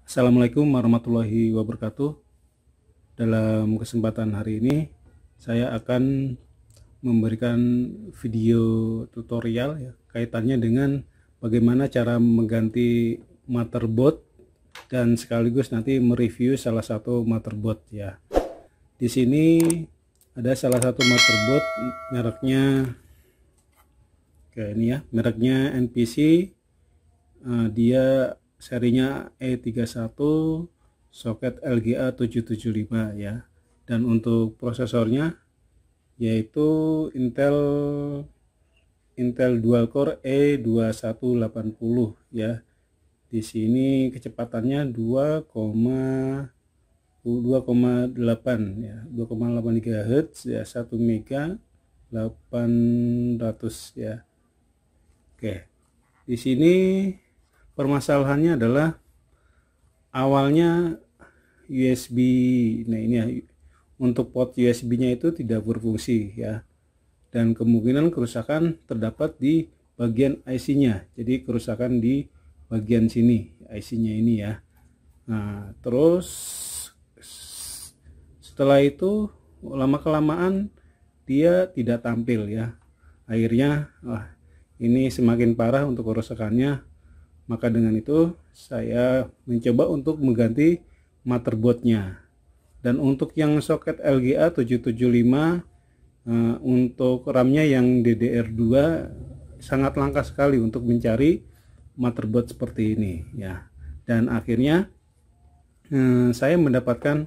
Assalamualaikum warahmatullahi wabarakatuh. Dalam kesempatan hari ini saya akan memberikan video tutorial ya, kaitannya dengan bagaimana cara mengganti motherboard dan sekaligus nanti mereview salah satu motherboard ya. Di sini ada salah satu motherboard mereknya kayak ini ya, mereknya NPC. Dia serinya E31 soket LGA 775 ya, dan untuk prosesornya yaitu Intel dual core E2180 ya. Di sini kecepatannya 2,8 ya, 2,8 GHz ya, 1 mega 800 ya. Oke. Di sini permasalahannya adalah awalnya USB, nah ini ya, untuk port USB-nya itu tidak berfungsi ya, dan kemungkinan kerusakan terdapat di bagian IC-nya. Jadi kerusakan di bagian sini IC-nya ini ya. Nah, terus setelah itu lama kelamaan dia tidak tampil ya. Akhirnya ini semakin parah untuk kerusakannya. Maka dengan itu saya mencoba untuk mengganti motherboardnya. Dan untuk yang soket LGA 775 untuk RAM-nya yang DDR2 sangat langka sekali untuk mencari motherboard seperti ini ya. Dan akhirnya saya mendapatkan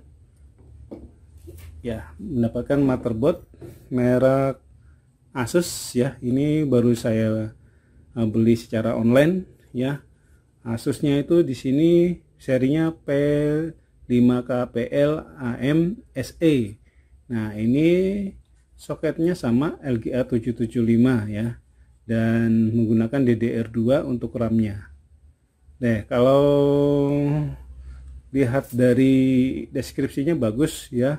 motherboard merek Asus ya. Ini baru saya beli secara online ya. Asusnya itu di sini serinya P5KPL AM SE. Nah, ini soketnya sama LGA 775 ya, dan menggunakan DDR2 untuk RAM-nya. Nah, kalau lihat dari deskripsinya bagus ya.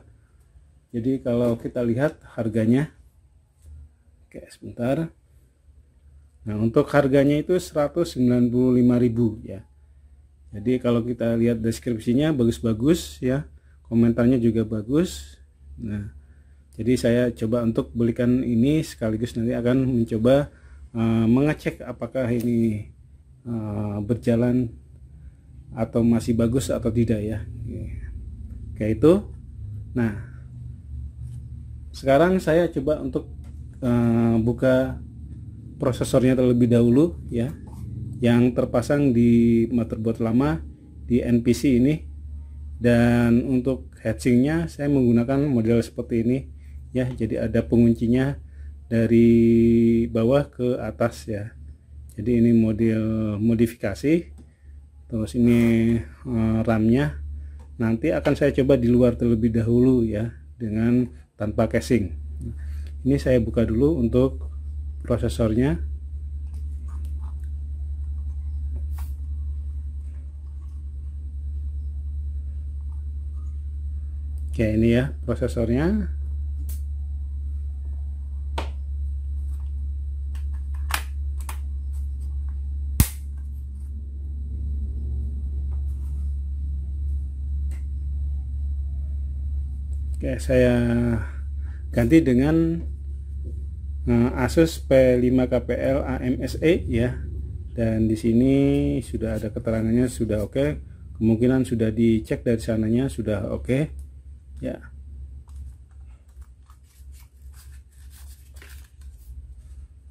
Jadi kalau kita lihat harganya, oke sebentar. Nah, untuk harganya itu 195.000 ya. Jadi kalau kita lihat deskripsinya bagus-bagus ya, komentarnya juga bagus. Nah, jadi saya coba untuk belikan ini, sekaligus nanti akan mencoba mengecek apakah ini berjalan atau masih bagus atau tidak ya. Kayak itu. Nah, sekarang saya coba untuk buka prosesornya terlebih dahulu ya, yang terpasang di motherboard lama di NPC ini. Dan untuk heatsinknya saya menggunakan model seperti ini ya, jadi ada penguncinya dari bawah ke atas ya. Jadi ini model modifikasi. Terus ini RAM-nya nanti akan saya coba di luar terlebih dahulu ya, dengan tanpa casing. Ini saya buka dulu untuk prosesornya. Oke, ini ya prosesornya. Oke, saya ganti dengan Asus P5KPL AMSE ya. Dan di sini sudah ada keterangannya, sudah oke. Kemungkinan sudah dicek dari sananya, sudah oke ya.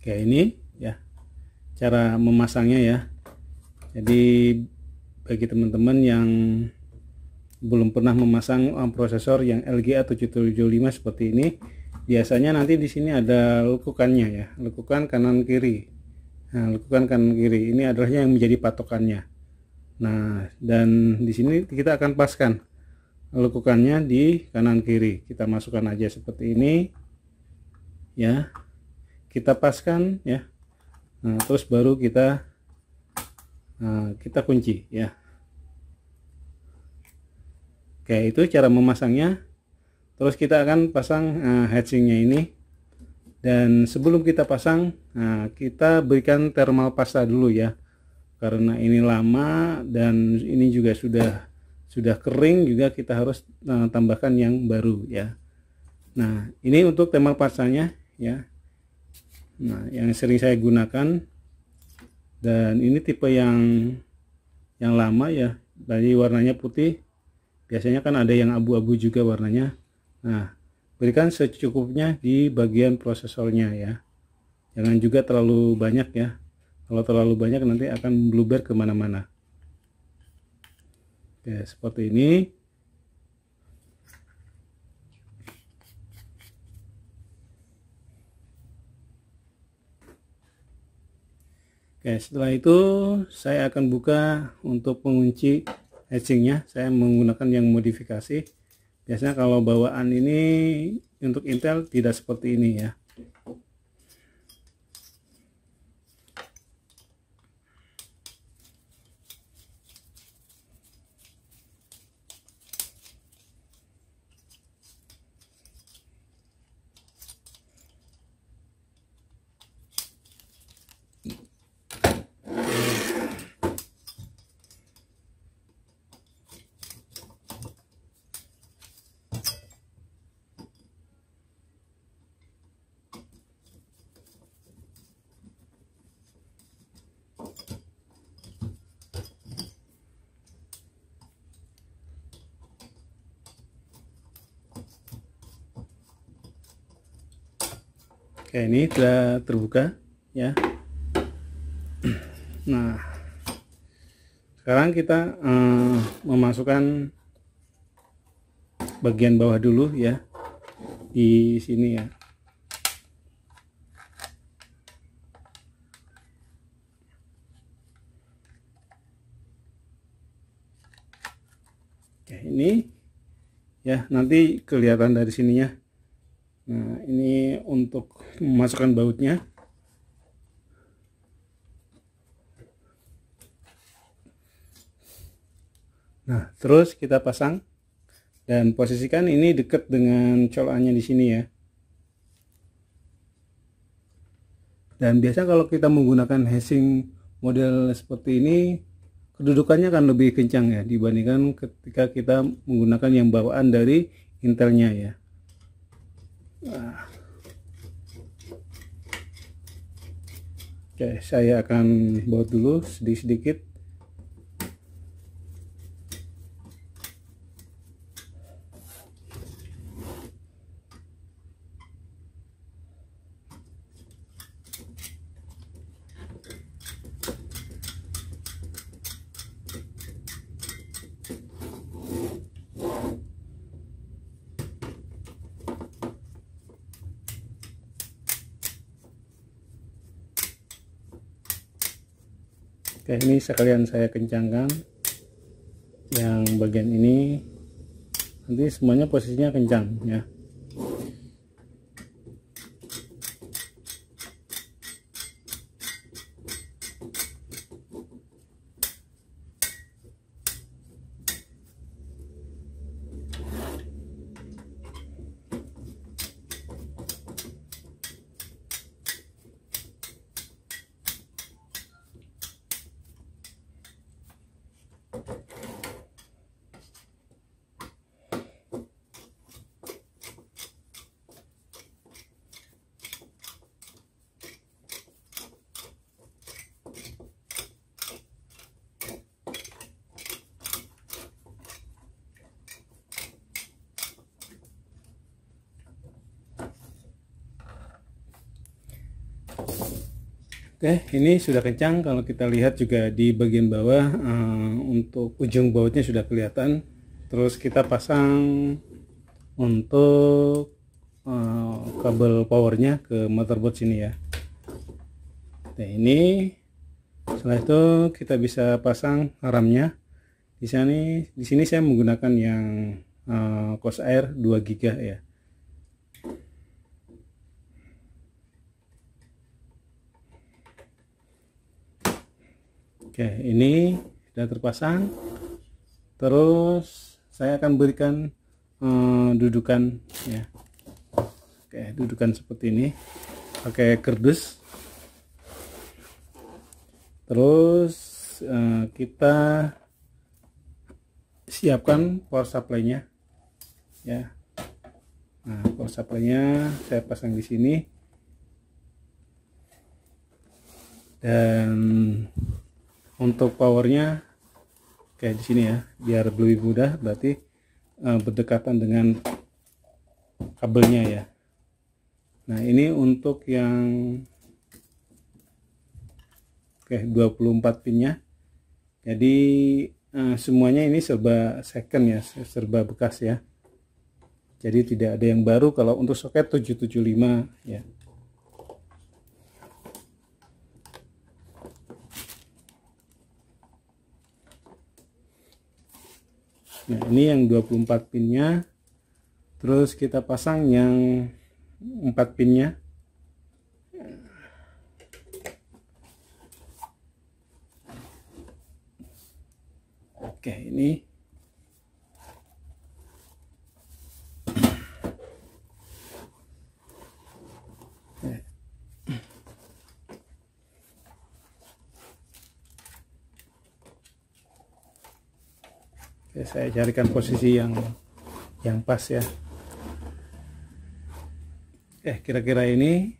Oke, ini ya cara memasangnya ya. Jadi bagi teman-teman yang belum pernah memasang prosesor yang LGA 775 seperti ini, biasanya nanti di sini ada lekukannya ya, lekukan kanan kiri. Nah, lekukan kanan kiri ini adalah yang menjadi patokannya. Nah, dan di sini kita akan paskan lekukannya di kanan kiri. Kita masukkan aja seperti ini ya, kita paskan ya. Nah, terus baru kita kunci ya. Oke, itu cara memasangnya. Terus kita akan pasang heatsinknya ini. Dan sebelum kita pasang, kita berikan thermal pasta dulu ya. karena ini lama dan ini juga sudah kering, juga kita harus tambahkan yang baru ya. Nah, ini untuk thermal pasanya ya. Nah, yang sering saya gunakan, dan ini tipe yang lama ya. Tadi warnanya putih, biasanya kan ada yang abu-abu juga warnanya. Nah, berikan secukupnya di bagian prosesornya ya, jangan juga terlalu banyak ya. Kalau terlalu banyak nanti akan bluber kemana-mana. Oke, seperti ini. Oke, setelah itu saya akan buka untuk pengunci heatsinknya. Saya menggunakan yang modifikasi. Biasanya kalau bawaan ini untuk Intel tidak seperti ini ya. Oke, ini sudah terbuka ya. Nah, sekarang kita memasukkan bagian bawah dulu ya, di sini ya. Oke, ini ya, nanti kelihatan dari sininya. Nah, ini untuk memasukkan bautnya. Nah, terus kita pasang dan posisikan ini dekat dengan colokannya di sini ya. Dan biasa kalau kita menggunakan heatsink model seperti ini, kedudukannya akan lebih kencang ya dibandingkan ketika kita menggunakan yang bawaan dari Intelnya ya. Nah. Oke, saya akan baut dulu sedikit-sedikit. Oke, ini sekalian saya kencangkan yang bagian ini, nanti semuanya posisinya kencang ya. Oke, ini sudah kencang. Kalau kita lihat juga di bagian bawah, untuk ujung bautnya sudah kelihatan. Terus kita pasang untuk kabel powernya ke motherboard sini ya. Nah, ini setelah itu kita bisa pasang RAM-nya. Di sini saya menggunakan yang Corsair 2 GB ya. Oke, ini sudah terpasang. Terus saya akan berikan dudukan ya. Oke, dudukan seperti ini pakai kardus. Terus kita siapkan power supply-nya ya. Nah, power supply-nya saya pasang di sini, dan untuk powernya kayak di sini ya, biar lebih mudah, berarti berdekatan dengan kabelnya ya. Nah, ini untuk yang 24 pinnya. Jadi semuanya ini serba second ya, serba bekas ya. Jadi tidak ada yang baru kalau untuk soket 775 ya. Nah, ini yang 24 pinnya. Terus kita pasang yang 4 pinnya. Oke, ini oke, saya carikan posisi yang pas ya. Kira-kira ini.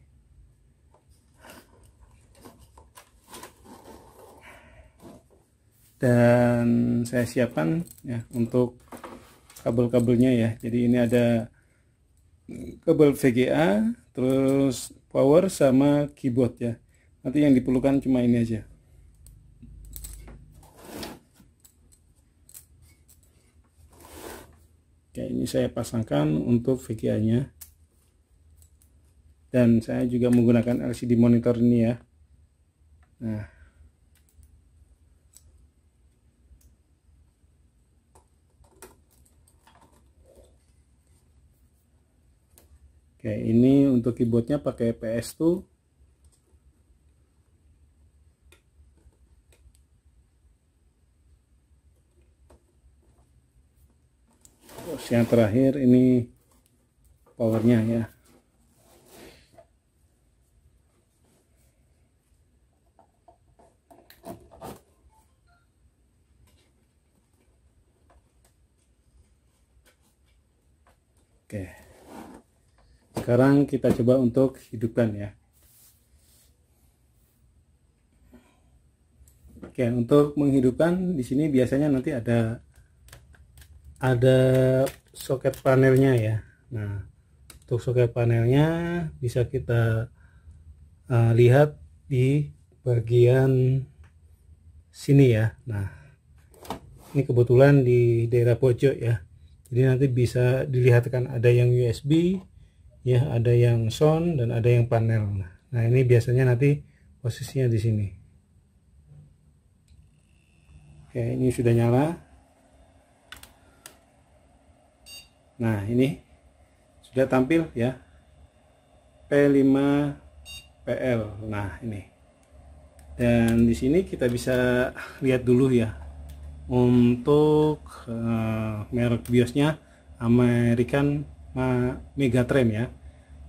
Dan saya siapkan ya untuk kabel-kabelnya ya. Jadi ini ada kabel VGA, terus power sama keyboard ya. Nanti yang diperlukan cuma ini aja. Oke, ini saya pasangkan untuk VGA-nya. Dan saya juga menggunakan LCD monitor ini ya. Nah, oke, ini untuk keyboardnya pakai PS2. Terus yang terakhir ini powernya ya. Oke. Sekarang kita coba untuk hidupkan ya. Oke, untuk menghidupkan di sini biasanya nanti ada soket panelnya ya. Nah, untuk soket panelnya bisa kita lihat di bagian sini ya. Nah, ini kebetulan di daerah pojok ya. Jadi nanti bisa dilihatkan ada yang USB ya, ada yang sound dan ada yang panel. Nah, ini biasanya nanti posisinya di sini. Oke, ini sudah nyala. Nah, ini sudah tampil ya, P5PL. Nah, ini. Dan di sini kita bisa lihat dulu ya untuk merek BIOSnya American Megatrend ya.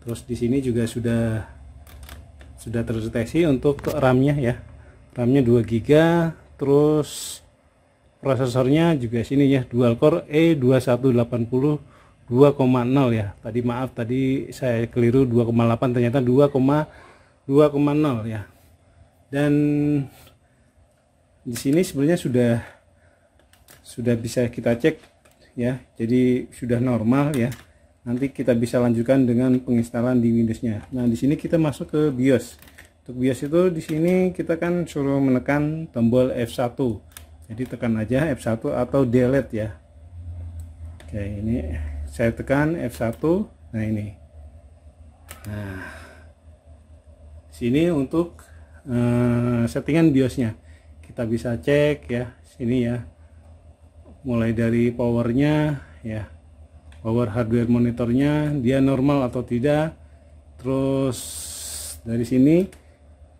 Terus di sini juga sudah terdeteksi untuk RAM-nya ya. RAM-nya 2 GB, terus prosesornya juga sini ya, dual core E2180 2,0 ya. Tadi maaf, tadi saya keliru 2,8, ternyata 2,0 ya. Dan di sini sebenarnya sudah bisa kita cek ya. Jadi sudah normal ya. Nanti kita bisa lanjutkan dengan penginstalan di Windows-nya. Nah, di sini kita masuk ke BIOS. Untuk BIOS itu di sini kita kan suruh menekan tombol F1. Jadi tekan aja F1 atau delete ya. Oke, ini saya tekan F1. Nah, ini. Nah, sini untuk settingan BIOSnya. Kita bisa cek ya, sini ya. Mulai dari powernya ya. Power hardware monitornya dia normal atau tidak. Terus dari sini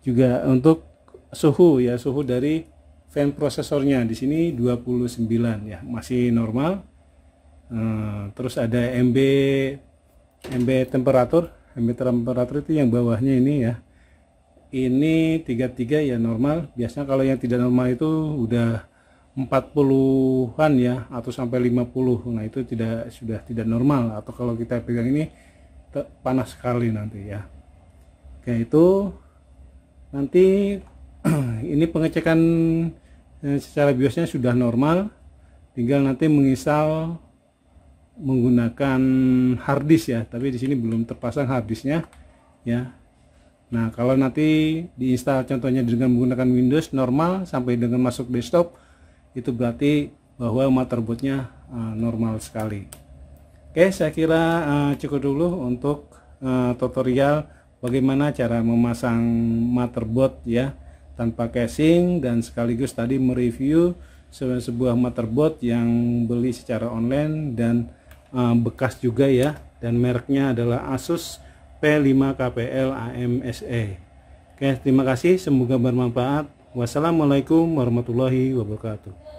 juga untuk suhu ya, suhu dari fan prosesornya di sini 29 ya, masih normal. Terus ada MB temperatur itu yang bawahnya ini ya, ini 33 ya normal. Biasanya kalau yang tidak normal itu udah 40-an ya, atau sampai 50. Nah itu sudah tidak normal, atau kalau kita pegang ini panas sekali nanti ya. Oke, itu nanti ini pengecekan secara BIOSnya sudah normal, tinggal nanti menginstal menggunakan harddisk ya, tapi di sini belum terpasang harddisknya ya. Nah kalau nanti diinstal contohnya dengan menggunakan Windows normal sampai dengan masuk desktop, itu berarti bahwa motherboardnya normal sekali. Oke, saya kira cukup dulu untuk tutorial bagaimana cara memasang motherboard ya tanpa casing, dan sekaligus tadi mereview sebuah motherboard yang beli secara online dan bekas juga ya, dan mereknya adalah Asus P5KPL AMSE. Oke, terima kasih, semoga bermanfaat. Wassalamualaikum warahmatullahi wabarakatuh.